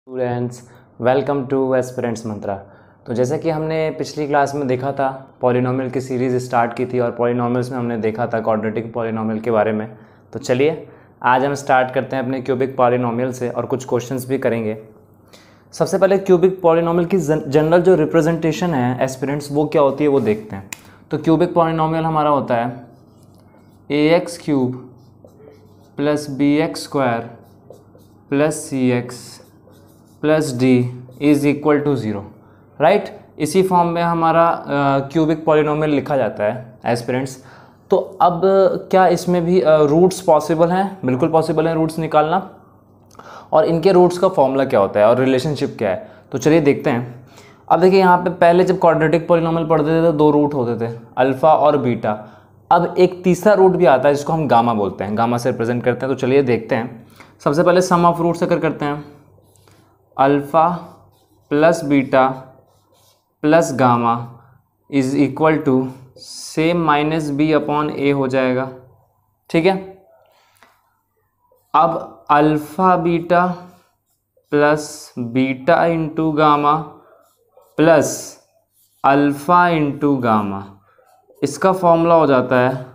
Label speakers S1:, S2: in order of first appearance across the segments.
S1: Students, welcome two aspirants मंत्रा। तो जैसा कि हमने पिछली क्लास में देखा था, पॉलिनोमियल की सीरीज़ स्टार्ट की थी और पॉलिनोमियल्स में हमने देखा था क्वाड्रेटिक पॉलिनोमियल के बारे में। तो चलिए आज हम स्टार्ट करते हैं अपने क्यूबिक पॉलिनोमियल से और कुछ क्वेश्चंस भी करेंगे। सबसे पहले क्यूबिक पॉलिनोमियल की जनरल जो रिप्रेजेंटेशन है एस्पिरेंट्स, वो क्या होती है वो देखते हैं। तो क्यूबिक पॉलिनोमियल हमारा होता है ax cube plus bx square plus cx plus D is equal to 0, right. इसी फॉर्म में हमारा क्यूबिक पॉलिनोमियल लिखा जाता है एस्पिरेंट्स। तो अब क्या इसमें भी रूट्स पॉसिबल हैं? बिल्कुल पॉसिबल हैं रूट्स निकालना। और इनके रूट्स का फॉर्मूला क्या होता है और रिलेशनशिप क्या है, तो चलिए देखते हैं। अब देखिए यहाँ पे पहले जब क्वाड्रेटिक पॉलिनोमियल पढ़ते थे तो दो रूट होते थे, अल्फ़ा और बीटा। अब एक तीसरा रूट भी आता है जिसको हम गामा बोलते हैं, गामा से रिप्रेजेंट करते हैं। तो चलिए देखते हैं। सबसे पहले सम ऑफ रूट्स अगर करते हैं, alpha plus beta plus gamma is equal to same minus B upon A हो जाएगा, ठीक है। अब alpha beta plus beta into gamma plus alpha into gamma, इसका फॉर्मूला हो जाता है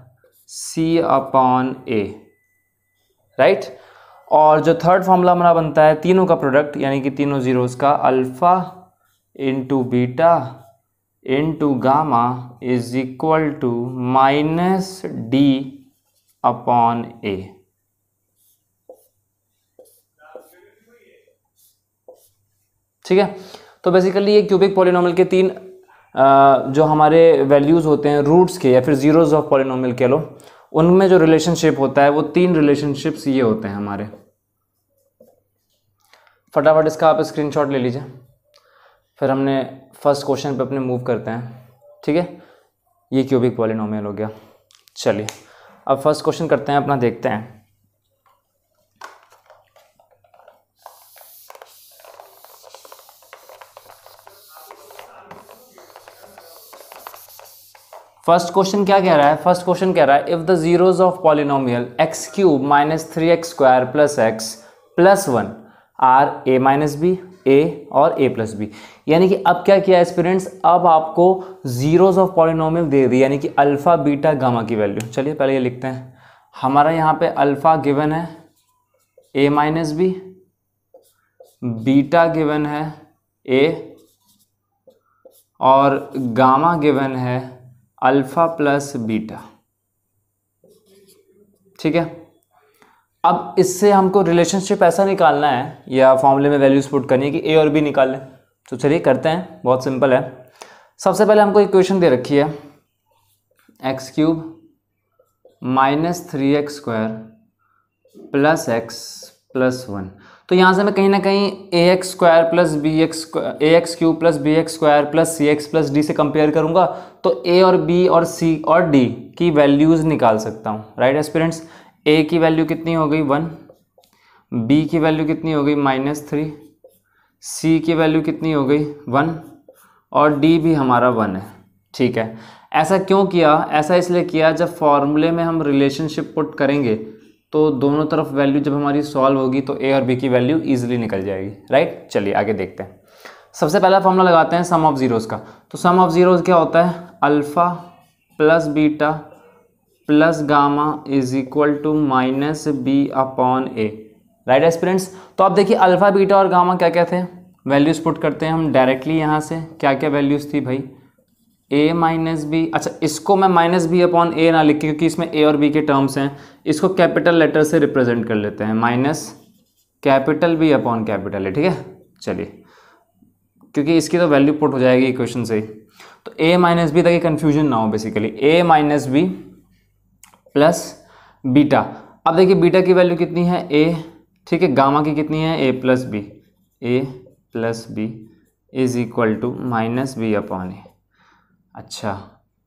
S1: सी अपॉन ए, राइट। और जो थर्ड फॉर्मूला हमारा बनता है तीनों का प्रोडक्ट, यानी कि तीनों जीरोस का, alpha into beta into gamma is equal to minus D upon A. ठीक है। तो बेसिकली ये क्यूबिक पॉलिनोमियल के तीन जो हमारे वैल्यूज़ होते हैं रूट्स के या फिर जीरोस ऑफ पॉलिनोमियल कह लो, उनमें जो रिलेशनशिप होता है वो तीन रिलेशनशिप्स ये होते हैं हमारे। फटाफट इसका आप स्क्रीनशॉट ले लीजिए, फिर हमने फर्स्ट क्वेश्चन पे अपने मूव करते हैं, ठीक है। ये क्यूबिक पॉलिनोमियल हो गया। चलिए अब फर्स्ट क्वेश्चन करते हैं अपना, देखते हैं। फर्स्ट क्वेश्चन क्या कह रहा है? फर्स्ट क्वेश्चन कह रहा है if the zeros of polynomial X cube minus 3x square plus X plus 1 are A minus B, A और ए प्लस बी। यानी कि अब क्या किया एस्पिरेंट्स, अब आपको जीरोस ऑफ पॉलिनोमियल दे दी, यानी कि अल्फा बीटा गामा की वैल्यू। चलिए पहले ये लिखते हैं। हमारा यहाँ पे अल्फा गिवन है ए माइनस बी, बीटा गिवन है ए और गामा गिवन है अल्फा प्लस बीटा, ठीक है। अब इससे हमको रिलेशनशिप ऐसा निकालना है या फॉर्मूले में वैल्यूज पुट करनी है कि ए और बी निकाल लें। तो चलिए करते हैं, बहुत सिंपल है। सबसे पहले हमको इक्वेशन दे रखी है X cube minus 3x square plus X plus 1। तो यहाँ से मैं कहीं ना कहीं A X square plus B X, A X cube plus B X square plus C X plus D से कंपेयर करूँगा तो ए और बी और सी और डी की वैल्यूज़ निकाल सकता हूँ, राइट एस्पिरेंट्स। ए की वैल्यू कितनी हो गई 1, बी की वैल्यू कितनी हो गई -3, सी की वैल्यू कितनी हो गई 1 और डी भी हमारा 1 है, ठीक है। ऐसा क्यों किया? ऐसा इसलिए किया जब फॉर्मूले में हम रिलेशनशिप पुट करेंगे तो दोनों तरफ वैल्यू जब हमारी सॉल्व होगी तो ए और बी की वैल्यू ईजिली निकल जाएगी, राइट। चलिए आगे देखते हैं। सबसे पहला फॉर्मूला लगाते हैं सम ऑफ जीरोस का। तो सम ऑफ जीरोस क्या होता है? Alpha plus beta plus gamma is equal to minus B upon A, right aspirants. तो आप देखिए अल्फ़ा बीटा और गामा क्या क्या थे, वैल्यूज़ पुट करते हैं हम डायरेक्टली यहाँ से। क्या क्या वैल्यूज़ थी भाई? ए माइनस बी। अच्छा, इसको मैं माइनस बी अपॉन ए ना लिख के, क्योंकि इसमें ए और बी के टर्म्स हैं, इसको कैपिटल लेटर से रिप्रेजेंट कर लेते हैं, minus capital B upon capital A, ठीक है। चलिए, क्योंकि इसकी तो वैल्यू पुट हो जाएगी इक्वेशन से ही। तो ए माइनस बी, ताकि कन्फ्यूजन ना हो, बेसिकली ए माइनस बी प्लस बीटा। अब देखिए बीटा की वैल्यू कितनी है ए, ठीक है। गामा की कितनी है A plus B is equal to minus B upon A. अच्छा,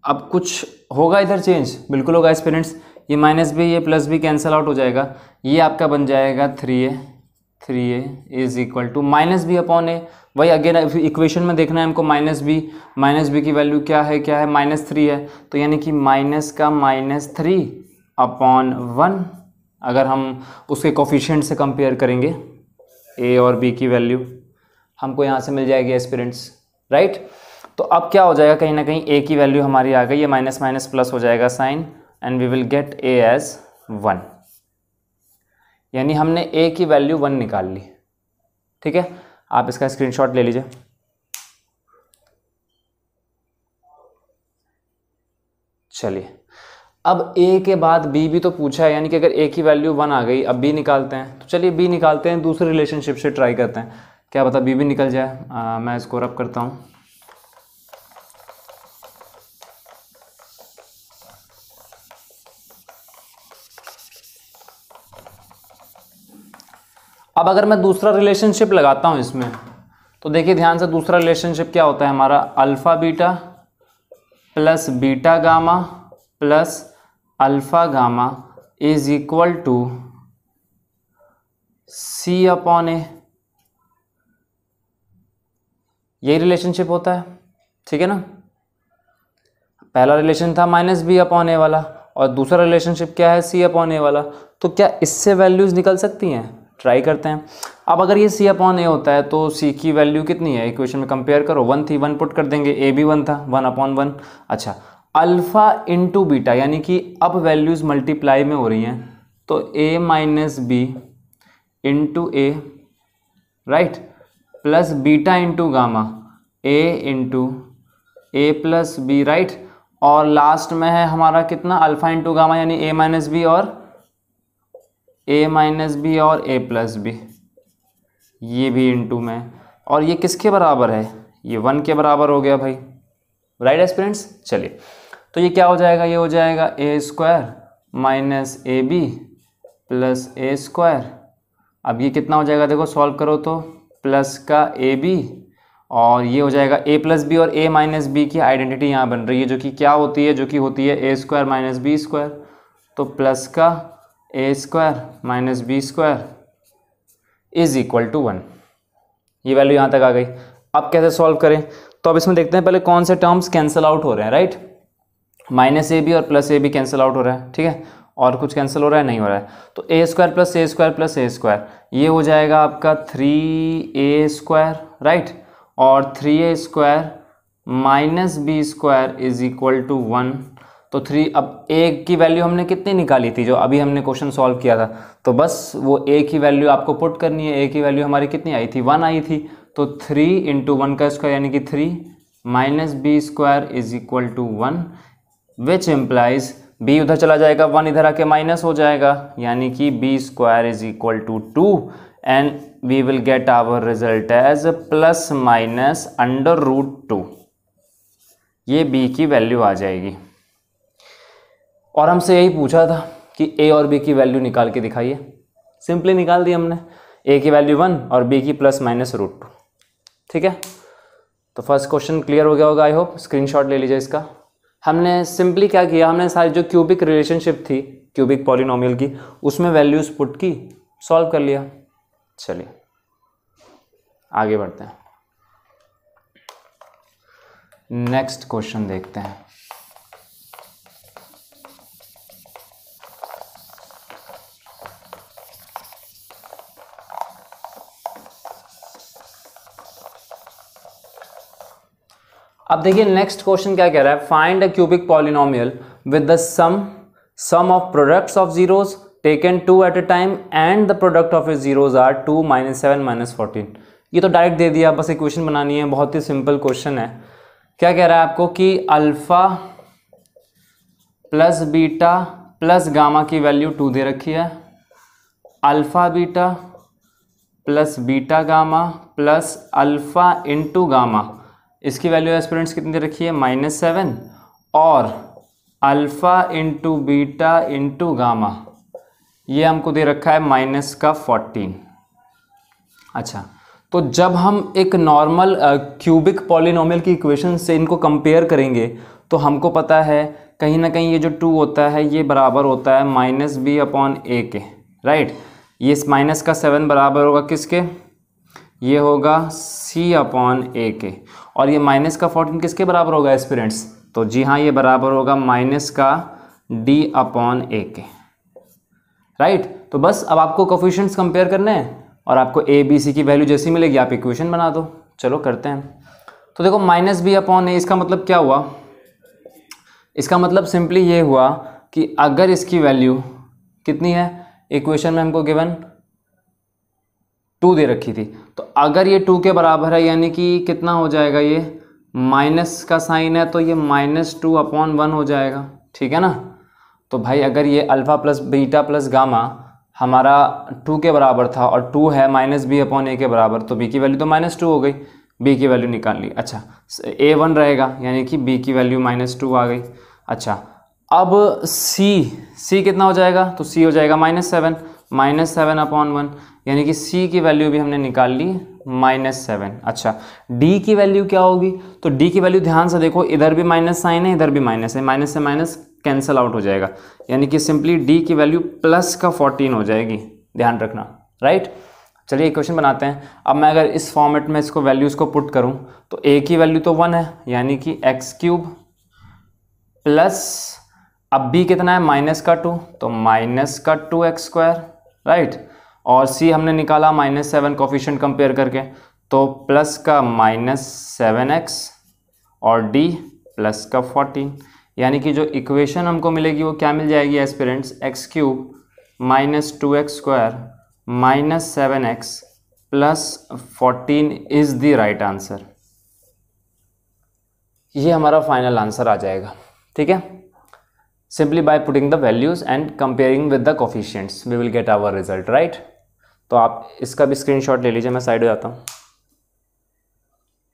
S1: अब कुछ होगा इधर चेंज? बिल्कुल होगा स्टूडेंट्स। ये माइनस बी ये प्लस बी कैंसिल आउट हो जाएगा, ये आपका बन जाएगा 3a is equal to minus B upon A. वही अगेन इक्वेशन में देखना है हमको, माइनस बी की वैल्यू क्या है -3 है, तो यानी कि माइनस का -3 अपॉन 1 अगर हम उसके कोफिशिएंट से कंपेयर करेंगे ए और बी की वैल्यू हमको यहाँ से मिल जाएगी एस्पिरेंट्स, राइट। तो अब क्या हो जाएगा, कहीं ना कहीं ए की वैल्यू हमारी आ गई, ये माइनस माइनस प्लस हो जाएगा sign, and we will get A as 1, यानी हमने ए की वैल्यू 1 निकाल ली। ठीक है, आप इसका स्क्रीनशॉट ले लीजिए। चलिए, अब ए के बाद बी भी तो पूछा है, यानी कि अगर ए की वैल्यू 1 आ गई, अब बी निकालते हैं। तो चलिए बी निकालते हैं, दूसरे रिलेशनशिप से ट्राई करते हैं, क्या पता बी भी निकल जाए। मैं इसको रब करता हूँ। अब अगर मैं दूसरा रिलेशनशिप लगाता हूँ इसमें, तो देखिए ध्यान से, दूसरा रिलेशनशिप क्या होता है हमारा, alpha beta plus beta gamma plus alpha gamma is equal to C upon A. यही रिलेशनशिप होता है, ठीक है ना। पहला रिलेशन था माइनस बी अपॉन ए वाला, और दूसरा रिलेशनशिप क्या है, सी अपॉन ए वाला। तो क्या इससे वैल्यूज निकल सकती हैं, ट्राई करते हैं। अब अगर ये सी अपॉन ए होता है तो सी की वैल्यू कितनी है, इक्वेशन में कंपेयर करो, 1 थी, 1 पुट कर देंगे, ए भी 1 था, 1/1। अच्छा, अल्फ़ा इंटू बीटा, यानी कि अब वैल्यूज मल्टीप्लाई में हो रही हैं, तो A minus B into A, right, plus beta into gamma, A into A plus B, right. और लास्ट में है हमारा कितना, अल्फ़ा इंटू गामा, यानी ए माइनस बी और ए माइनस बी और ए प्लस बी, ये भी इंटू में। और ये किसके बराबर है, ये 1 के बराबर हो गया भाई, राइट एस्पिरेंट्स। चलिए, तो ये क्या हो जाएगा, ये हो जाएगा A square minus A B plus A square. अब ये कितना हो जाएगा, देखो सॉल्व करो तो, प्लस का ए बी, और ये हो जाएगा ए प्लस बी, और ए माइनस बी की आइडेंटिटी यहाँ बन रही है, जो कि क्या होती है, जो कि होती है A square minus B square. तो प्लस का A square minus B square is equal to 1। ये वैल्यू यहाँ तक आ गई। अब कैसे सॉल्व करें, तो अब इसमें देखते हैं पहले कौन से टर्म्स कैंसिल आउट हो रहे हैं, राइट। माइनस ए बी और plus A B cancel out हो रहा है, ठीक है, और कुछ कैंसिल हो रहा है, नहीं हो रहा है। तो A square plus A square plus A square, ये हो जाएगा आपका 3a स्क्वायर, राइट, और 3a square minus B square is equal to 1। तो 3, अब ए की वैल्यू हमने कितनी निकाली थी, जो अभी हमने क्वेश्चन सॉल्व किया था, तो बस वो ए की वैल्यू आपको पुट करनी है। ए की वैल्यू हमारी कितनी आई थी, 1 आई थी, तो 3 इंटू 1 का स्क्वायर यानी कि 3 minus B square is equal to 1, which implies b उधर चला जाएगा, 1 इधर आके माइनस हो जाएगा, यानी कि b square is equal to 2, and we will get our result as plus minus under root 2। ये b की वैल्यू आ जाएगी। और हमसे यही पूछा था कि a और b की वैल्यू निकाल के दिखाइए, सिंपली निकाल दी हमने, a की वैल्यू 1 और b की प्लस माइनस रूट 2। ठीक है, तो फर्स्ट क्वेश्चन क्लियर हो गया होगा, आई होप। स्क्रीनशॉट ले लीजिए इसका। हमने सिंपली क्या किया, हमने सारी जो क्यूबिक रिलेशनशिप थी, क्यूबिक पॉलिनोमियल की, उसमें वैल्यूज पुट की, सॉल्व कर लिया। चलिए आगे बढ़ते हैं, नेक्स्ट क्वेश्चन देखते हैं। अब देखिए नेक्स्ट क्वेश्चन क्या कह रहा है, find a cubic polynomial with the sum of products of zeros taken 2 at a time and the product of its zeros are 2 -7 -14। ये तो डायरेक्ट दे दिया, बस इक्वेशन बनानी है, बहुत ही सिंपल क्वेश्चन है। क्या कह रहा है आपको कि alpha plus beta plus gamma की वैल्यू 2 दे रखी है, alpha beta plus beta gamma plus alpha into gamma, इसकी वैल्यू एस्पिरेंट्स कितनी दे रखी है, -7, और alpha into beta into gamma ये हमको दे रखा है -14। अच्छा, तो जब हम एक नॉर्मल क्यूबिक पॉलिनोमियल की इक्वेशन से इनको कंपेयर करेंगे, तो हमको पता है कहीं ना कहीं ये जो 2 होता है ये बराबर होता है -b/a के, राइट। ये माइनस का 7 बराबर होगा किसके, ये होगा c/a के, और ये माइनस का 14 किसके बराबर होगा एस्पिरेंट्स, तो जी हाँ ये बराबर होगा माइनस का d/a के, राइट। तो बस अब आपको कोफिशिएंट्स कंपेयर करने हैं, और आपको ए बी सी की वैल्यू जैसी मिलेगी आप इक्वेशन बना दो। चलो करते हैं। तो देखो माइनस बी अपॉन ए, इसका मतलब क्या हुआ, इसका मतलब सिंपली ये हुआ कि अगर इसकी वैल्यू कितनी है, इक्वेशन में हमको गिवन 2 दे रखी थी, तो अगर ये 2 के बराबर है यानी कि कितना हो जाएगा, ये माइनस का साइन है तो ये -2/1 हो जाएगा, ठीक है ना। तो भाई अगर ये alpha plus beta plus gamma हमारा 2 के बराबर था और 2 है -b/a के बराबर, तो b की वैल्यू तो -2 हो गई, b की वैल्यू निकाल ली। अच्छा a 1 रहेगा यानी कि b की वैल्यू -2 आ गई। अच्छा अब c कितना हो जाएगा, तो c हो जाएगा -7/1 यानी कि c की वैल्यू भी हमने निकाल ली -7। अच्छा d की वैल्यू क्या होगी, तो d की वैल्यू ध्यान से देखो, इधर भी माइनस साइन है इधर भी माइनस है, माइनस से माइनस कैंसिल आउट हो जाएगा, यानी कि सिंपली d की वैल्यू +14 हो जाएगी, ध्यान रखना, राइट। चलिए इक्वेशन बनाते हैं। अब मैं अगर इस फॉर्मेट में इसको वैल्यूज़ को पुट करूं तो a की वैल्यू तो 1 है यानी कि x³ प्लस, अब b कितना है -2, तो -2x², राइट। और c हमने निकाला -7 कोफिशिएंट कंपेयर करके, तो प्लस का -7x और d प्लस का 14, यानी कि जो इक्वेशन हमको मिलेगी वो क्या मिल जाएगी aspirants, x³ -2x² -7x plus 14 is the right answer. ये हमारा फाइनल आंसर आ जाएगा, ठीक है। Simply by putting the values and comparing with the coefficients we will get our result, right. तो आप इसका भी स्क्रीनशॉट ले लीजिए, मैं साइड हो जाता हूँ।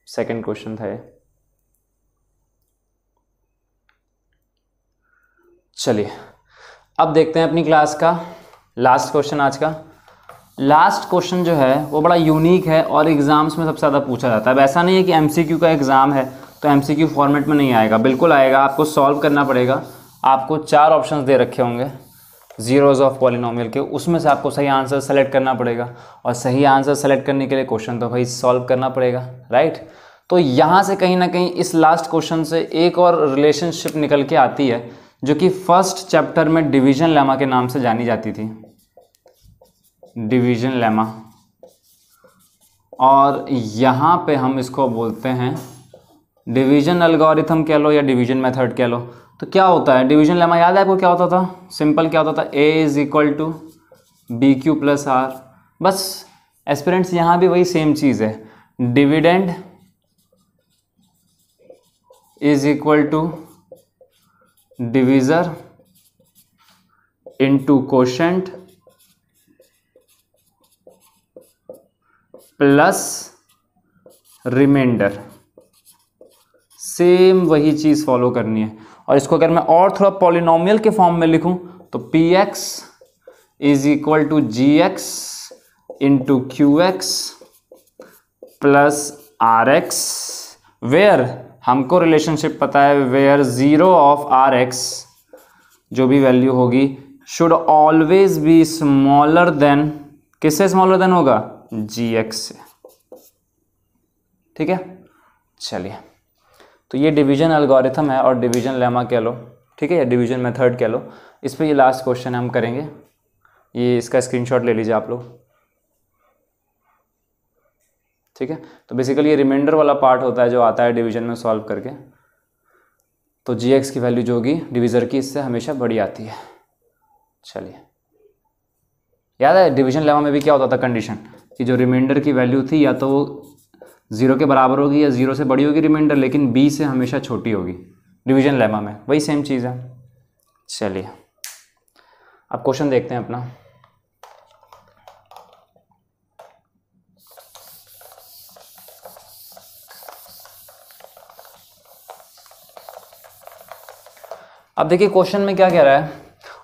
S1: सेकंड क्वेश्चन था ये। चलिए अब देखते हैं अपनी क्लास का लास्ट क्वेश्चन। आज का लास्ट क्वेश्चन जो है वो बड़ा यूनिक है और एग्जाम्स में सबसे ज़्यादा पूछा जाता है। अब ऐसा नहीं है कि एमसीक्यू का एग्ज़ाम है तो एमसीक्यू फॉर्मेट में नहीं आएगा, बिल्कुल आएगा, आपको सॉल्व करना पड़ेगा। आपको 4 ऑप्शंस दे रखे होंगे जीरोज़ ऑफ पॉलिनोमियल के, उसमें से आपको सही आंसर सेलेक्ट करना पड़ेगा और सही आंसर सेलेक्ट करने के लिए क्वेश्चन तो भाई सॉल्व करना पड़ेगा, राइट। तो यहाँ से कहीं ना कहीं इस लास्ट क्वेश्चन से एक और रिलेशनशिप निकल के आती है जो कि फर्स्ट चैप्टर में डिवीजन लेमा के नाम से जानी जाती थी, डिवीजन लेमा, और यहाँ पे हम इसको बोलते हैं डिवीजन एल्गोरिथम कह लो या डिवीजन मेथड कह लो। तो क्या होता है डिवीजन लेमा, याद है आपको क्या होता था, सिंपल क्या होता था, a = bq + r। बस एस्पिरेंट्स यहाँ भी वही सेम चीज़ है, dividend = divisor into quotient plus remainder, same वही चीज़ फॉलो करनी है। और इसको अगर मैं और थोड़ा पॉलिनोमियल के फॉर्म में लिखूं तो px = gx into qx plus rx, where हमको रिलेशनशिप पता है, वेयर 0 ऑफ rx जो भी वैल्यू होगी should always be smaller than, किससे स्मॉलर देन होगा, gx से, ठीक है। चलिए तो ये डिवीजन एल्गोरिथम है और डिवीजन लेमा कह लो, ठीक है, या डिवीजन मेथड कह लो। इस पे ये लास्ट क्वेश्चन हम करेंगे, ये इसका स्क्रीनशॉट ले लीजिए आप लोग, ठीक है। तो बेसिकली ये रिमाइंडर वाला पार्ट होता है जो आता है डिवीजन में सॉल्व करके। तो gx की वैल्यू जो होगी डिवीज़र की इससे हमेशा बड़ी आती है। चलिए याद है डिवीजन लेमा में भी क्या होता था कंडीशन, कि जो रिमाइंडर की वैल्यू थी या तो वो 0 के बराबर होगी या 0 से बड़ी होगी रिमाइंडर, लेकिन b से हमेशा छोटी होगी डिवीजन लेमा में, वही सेम चीज़ है। चलिए अब क्वेश्चन देखते हैं अपना। अब देखिए क्वेश्चन में क्या कह रहा है,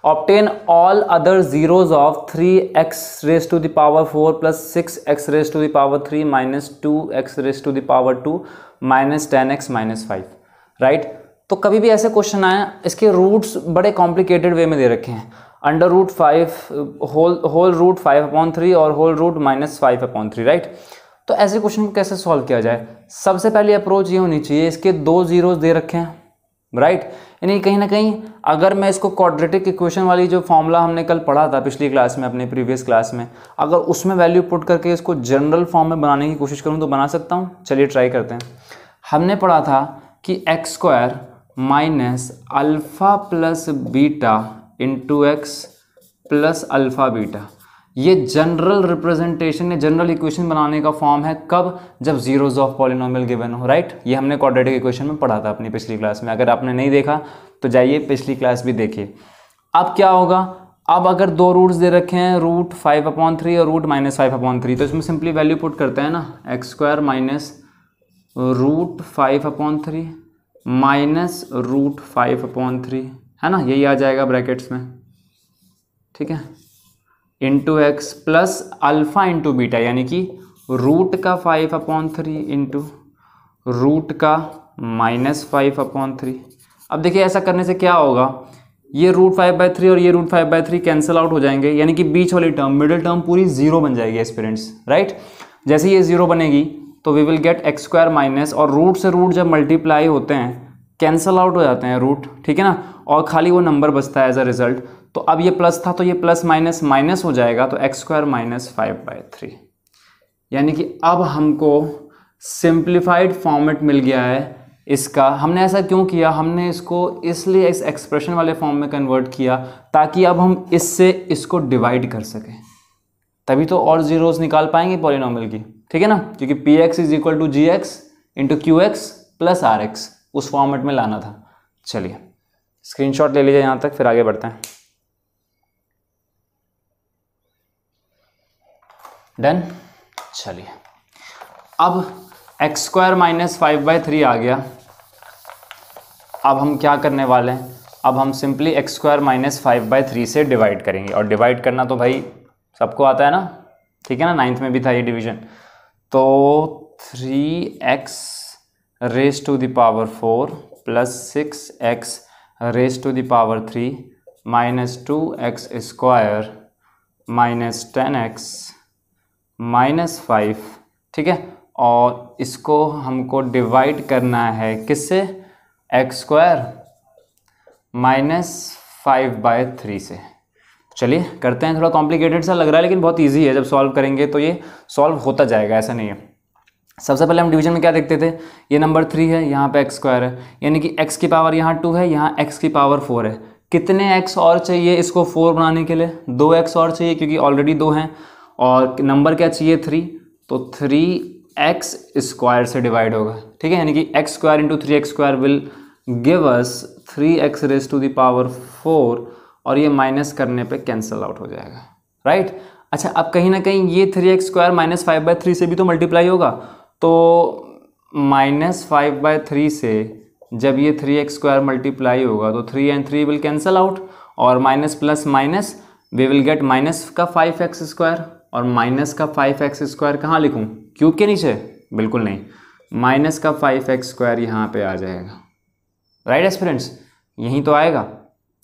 S1: obtain all other zeros of 3x⁴ plus 6x⁴ minus 2x⁴ minus 10x minus 5, right. तो कभी भी ऐसे क्वेश्चन आए इसके रूट्स बड़े कॉम्प्लिकेटेड वे में दे रखे हैं, √5 होल रूट 5/3 और होल रूट -5/3, राइट। तो ऐसे क्वेश्चन को कैसे सॉल्व किया जाए, सबसे पहली अप्रोच ये होनी चाहिए, इसके 2 जीरोज दे रखे हैं, राइट। यानी कहीं ना कहीं अगर मैं इसको क्वाड्रेटिक इक्वेशन वाली जो फॉर्मूला हमने कल पढ़ा था पिछली क्लास में, अपने प्रीवियस क्लास में, अगर उसमें वैल्यू पुट करके इसको जनरल फॉर्म में बनाने की कोशिश करूँ तो बना सकता हूँ। चलिए ट्राई करते हैं। हमने पढ़ा था कि x square minus alpha plus beta into x plus alpha beta, ये जनरल रिप्रेजेंटेशन या जनरल इक्वेशन बनाने का फॉर्म है। कब? जब जीरोज ऑफ पॉलिनोमियल गिवन हो, राइट। ये हमने क्वाड्रेटिक इक्वेशन में पढ़ा था अपनी पिछली क्लास में। अगर आपने नहीं देखा तो जाइए पिछली क्लास भी देखिए। अब क्या होगा, अब अगर दो रूट्स दे रखे हैं, रूट 5/3 और रूट -5/3, तो इसमें सिंपली वैल्यू पुट करते हैं ना, X square minus root 5/3 minus root 5/3, है ना, यही आ जाएगा ब्रैकेट्स में, ठीक है, into x plus alpha into beta, यानी कि रूट का 5/3 इंटू रूट का -5/3। अब देखिए ऐसा करने से क्या होगा, ये रूट 5/3 और ये रूट 5/3 कैंसिल आउट हो जाएंगे, यानी कि बीच वाली टर्म, मिडिल टर्म पूरी जीरो बन जाएगी एस्पिरेंट्स, राइट। जैसे ये जीरो बनेगी तो we will get X square minus, और रूट से रूट जब मल्टीप्लाई होते हैं कैंसिल आउट हो जाते हैं रूट, ठीक है ना, और खाली वो नंबर बचता है एज अ रिजल्ट। तो अब ये प्लस था तो ये प्लस माइनस माइनस हो जाएगा, तो एक्स स्क्वायर माइनस 5/3, यानी कि अब हमको सिंप्लीफाइड फॉर्मेट मिल गया है इसका। हमने ऐसा क्यों किया, हमने इसको इसलिए इस एक्सप्रेशन वाले फॉर्म में कन्वर्ट किया ताकि अब हम इससे इसको डिवाइड कर सकें, तभी तो और जीरोस निकाल पाएंगे पॉलिनोमियल की, ठीक है ना, क्योंकि P X is equal to G X into Q X plus R X, उस फॉर्मेट में लाना था। चलिए स्क्रीनशॉट ले लीजिए यहाँ तक, फिर आगे बढ़ते हैं। डन। चलिए अब एक्स स्क्वायर माइनस 5/3 आ गया। अब हम क्या करने वाले हैं, अब हम सिंपली एक्स स्क्वायर माइनस 5/3 से डिवाइड करेंगे, और डिवाइड करना तो भाई सबको आता है ना, ठीक है ना, 9th में भी था ये डिवीजन। तो 3x raise to the power 4 plus 6x raise to the power 3 minus 2x square minus 10x minus 5, ठीक है, और इसको हमको डिवाइड करना है किससे, एक्स स्क्वायर माइनस 5/3 से। चलिए करते हैं, थोड़ा कॉम्प्लिकेटेड सा लग रहा है लेकिन बहुत इजी है, जब सॉल्व करेंगे तो ये सॉल्व होता जाएगा, ऐसा नहीं है। सबसे पहले हम डिवीजन में क्या देखते थे, ये नंबर 3 है, यहाँ पे एक्स स्क्वायर है, यानी कि x की पावर यहाँ 2 है, यहाँ x की पावर 4 है। कितने x और चाहिए इसको 4 बनाने के लिए, 2x और चाहिए क्योंकि ऑलरेडी 2 हैं, और नंबर क्या चाहिए 3, तो 3x स्क्वायर से डिवाइड होगा, ठीक है, यानी कि x square into 3x square will give us 3x raise to the power 4, और ये माइनस करने पे कैंसिल आउट हो जाएगा, राइट। अच्छा अब कहीं ना कहीं ये 3x स्क्वायर माइनस 5/3 से भी तो मल्टीप्लाई होगा, तो माइनस 5/3 से जब ये 3x स्क्वायर मल्टीप्लाई होगा तो 3 and 3 विल कैंसिल आउट, और minus plus minus we will get minus का 5x स्क्वायर, और माइनस का 5x स्क्वायर कहाँ लिखूँ, क्यूब के नीचे, बिल्कुल नहीं, माइनस का 5x स्क्वायर यहाँ पे आ जाएगा, राइट एस्पिरेंट्स, यहीं तो आएगा।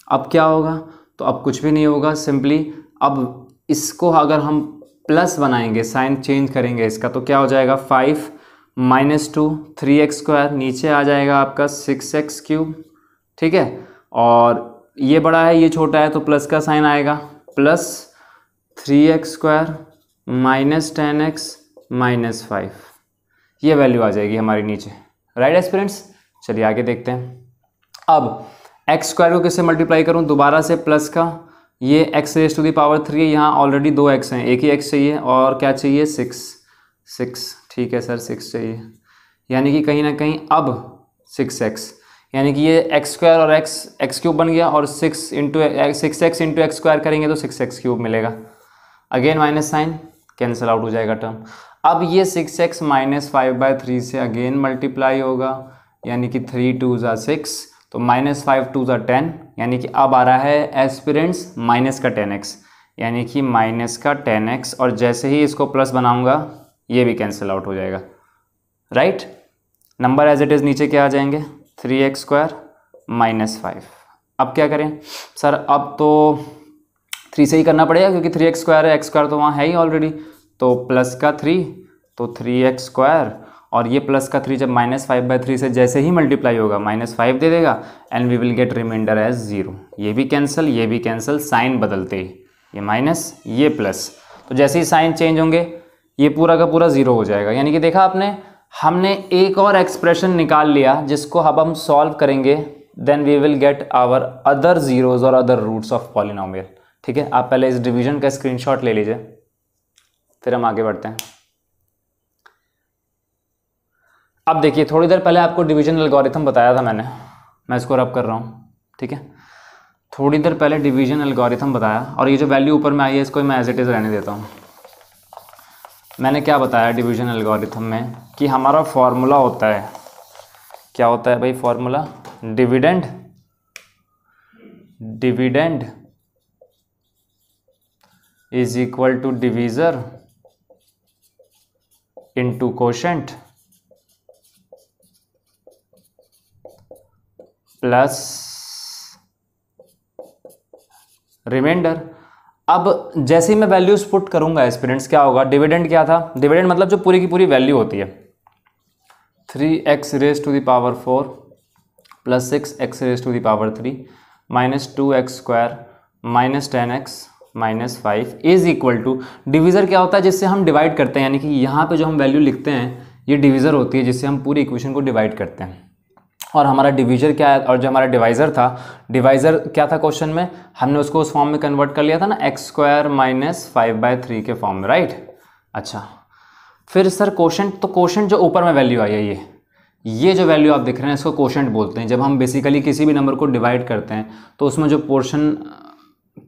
S1: अब क्या होगा, तो अब कुछ भी नहीं होगा, सिंपली अब इसको अगर हम प्लस बनाएंगे, साइन चेंज करेंगे इसका, तो क्या हो जाएगा 5 माइनस 2 3x स्क्वायर, नीचे आ जाएगा आपका 6x क्यूब, ठीक है, और ये बड़ा है ये छोटा है तो प्लस का साइन आएगा, plus 3x square minus 10x minus 5, ये वैल्यू आ जाएगी हमारी नीचे, राइट एस्पिरेंट्स। चलिए आगे देखते हैं। अब एक्स स्क्वायर को किससे मल्टीप्लाई करूं, दोबारा से प्लस का, ये x raise to the power 3 है, यहाँ ऑलरेडी 2x हैं, एक ही x चाहिए, और क्या चाहिए 6, ठीक है सर 6 चाहिए, यानी कि कहीं ना कहीं अब 6x, यानी कि ये x स्क्वायर और x क्यूब बन गया, और 6x इंटू एक्स स्क्वायर करेंगे तो 6x क्यूब मिलेगा, again minus sign, cancel out हो जाएगा टर्म। अब ये 6x माइनस 5/3 से अगेन मल्टीप्लाई होगा, यानी कि 3 2s are 6, तो माइनस 5 2s are 10, यानी कि अब आ रहा है एस्पिरेंट्स माइनस का 10x, यानी कि माइनस का 10x, और जैसे ही इसको प्लस बनाऊंगा ये भी कैंसिल आउट हो जाएगा, right. Number as it is नीचे क्या आ जाएंगे, 3x स्क्वायर माइनस 5। अब क्या करें सर, अब तो 3 से ही करना पड़ेगा क्योंकि 3x स्क्वायर है, x स्क्वायर तो वहाँ है ही ऑलरेडी, तो प्लस का 3, तो 3x स्क्वायर, और ये प्लस का 3 जब -5/3 से जैसे ही मल्टीप्लाई होगा -5 दे देगा and we will get remainder as 0। ये भी कैंसिल, साइन बदलते ही ये माइनस ये प्लस, तो जैसे ही साइन चेंज होंगे ये पूरा का पूरा 0 हो जाएगा। यानी कि देखा आपने, हमने एक और एक्सप्रेशन निकाल लिया जिसको अब हम सॉल्व करेंगे, then we will get our other zeros और अदर रूट्स ऑफ पॉलिनोमियल। ठीक है, आप पहले इस डिवीजन का स्क्रीनशॉट ले लीजिए, फिर हम आगे बढ़ते हैं। अब देखिए, थोड़ी देर पहले आपको डिवीजन एल्गोरिथम बताया था मैंने, मैं इसको रब कर रहा हूँ। ठीक है, थोड़ी देर पहले डिवीजन एल्गोरिथम बताया, और ये जो वैल्यू ऊपर में आई है इसको मैं एज इट इज़ रहने देता हूँ। मैंने क्या बताया डिवीजन एल्गोरिथम में कि हमारा फॉर्मूला होता है, क्या होता है भाई formula, dividend is equal to divisor into quotient plus remainder. अब जैसे ही मैं वैल्यूज पुट करूंगा एस्पिरेंट्स, क्या होगा, डिविडेंड क्या था, डिविडेंड मतलब जो पूरी की पूरी वैल्यू होती है, 3x raise to the power 4 plus 6x raise to the power 3 minus 2x square minus 10x minus 5 is equal to, divisor क्या होता है जिससे हम डिवाइड करते हैं, यानी कि यहाँ पे जो हम वैल्यू लिखते हैं ये डिवीज़र होती है जिससे हम पूरी इक्वेशन को डिवाइड करते हैं। और हमारा डिवीजर क्या है, और जो हमारा डिवाइज़र था, डिवाइज़र क्या था क्वेश्चन में, हमने उसको उस फॉर्म में कन्वर्ट कर लिया था ना, x स्क्वायर माइनस 5/3 के फॉर्म में, राइट। अच्छा, फिर सर कोशेंट, तो कोशेंट जो ऊपर में वैल्यू आई है ये जो वैल्यू आप देख रहे हैं इसको कोशेंट बोलते हैं। जब हम बेसिकली किसी भी नंबर को डिवाइड करते हैं तो उसमें जो पोर्शन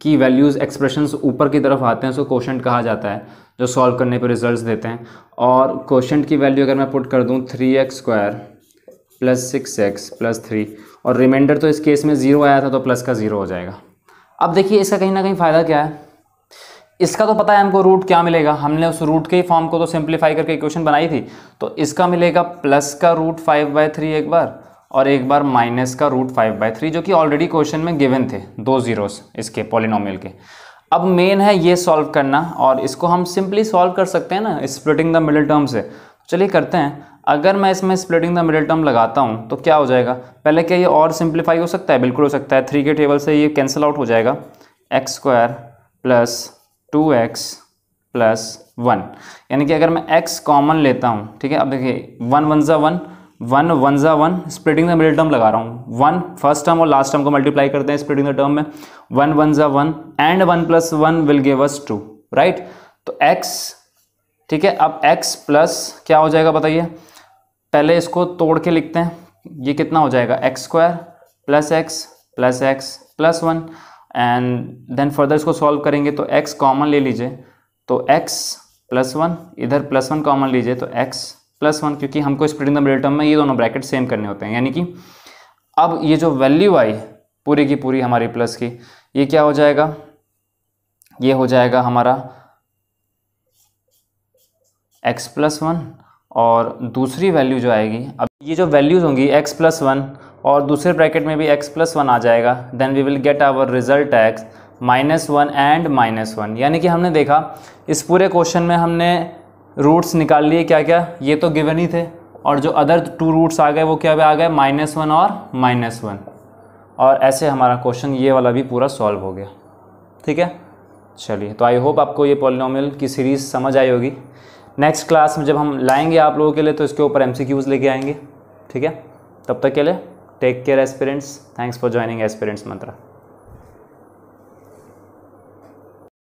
S1: की वैल्यूज़ एक्सप्रेशंस ऊपर की तरफ आते हैं उसको कोशेंट कहा जाता है, जो सॉल्व करने पर रिजल्ट्स देते हैं। और कोशेंट की वैल्यू अगर मैं पुट कर दूँ 3x square plus 6x plus 3, और रिमाइंडर तो इस केस में 0 आया था तो प्लस का 0 हो जाएगा। अब देखिए इसका कहीं ना कहीं फ़ायदा क्या है, इसका तो पता है हमको रूट क्या मिलेगा, हमने उस रूट के ही फॉर्म को तो सिंप्लीफाई करके इक्वेशन बनाई थी, तो इसका मिलेगा प्लस का रूट 5/3 एक बार, और एक बार माइनस का रूट 5/3, जो कि ऑलरेडी क्वेश्चन में गिवन थे, 2 जीरोस इसके पॉलिनोमियल के। अब मेन है ये सॉल्व करना, और इसको हम सिंपली सॉल्व कर सकते हैं ना स्प्लिटिंग द मिडिल टर्म से। चलिए करते हैं। अगर मैं इसमें स्प्लिटिंग द मिडिल टर्म लगाता हूँ तो क्या हो जाएगा, पहले क्या ये और सिंप्लीफाई हो सकता है, बिल्कुल हो सकता है। 3 के टेबल से ये कैंसिल आउट हो जाएगा, x square plus 2x plus 1, यानी कि अगर मैं x कॉमन लेता हूँ, ठीक है, अब देखिए 1 1 ज़ा 1, 1 1 ज़ा 1, स्प्लिटिंग द मिडिल टर्म लगा रहा हूँ, 1 फर्स्ट टर्म और लास्ट टर्म को मल्टीप्लाई करते हैं स्प्लिटिंग द टर्म में, 1 1 ज़ा 1 and 1 plus 1 will give us 2, right. तो x, ठीक है, अब x प्लस क्या हो जाएगा बताइए, पहले इसको तोड़ के लिखते हैं, ये कितना हो जाएगा, x square plus x plus 1, and then further इसको सॉल्व करेंगे तो x कॉमन ले लीजिए तो x प्लस 1, इधर प्लस 1 कॉमन लीजिए तो x प्लस 1, क्योंकि हमको स्प्लिटिंग द मिडिल टर्म में ये दोनों ब्रैकेट सेम करने होते हैं। यानी कि अब ये जो वैल्यू आई पूरी की पूरी हमारी प्लस की, ये क्या हो जाएगा, ये हो जाएगा हमारा x प्लस 1, और दूसरी वैल्यू जो आएगी, अब ये जो वैल्यूज़ होंगी x प्लस 1 और दूसरे ब्रैकेट में भी x प्लस 1 आ जाएगा, then we will get our result x -1 and -1। यानी कि हमने देखा इस पूरे क्वेश्चन में हमने रूट्स निकाल लिए, क्या क्या, ये तो गिवन ही थे, और जो अदर 2 रूट्स आ गए वो क्या आ गए, -1 और -1, और ऐसे हमारा क्वेश्चन ये वाला भी पूरा सॉल्व हो गया। ठीक है, चलिए, तो आई होप आपको ये पॉलिनोमियल की सीरीज़ समझ आई होगी। नेक्स्ट क्लास में जब हम लाएंगे आप लोगों के लिए तो इसके ऊपर MCQs लेके आएंगे। ठीक है, तब तक के लिए take care aspirants, thanks for joining aspirants Mantra.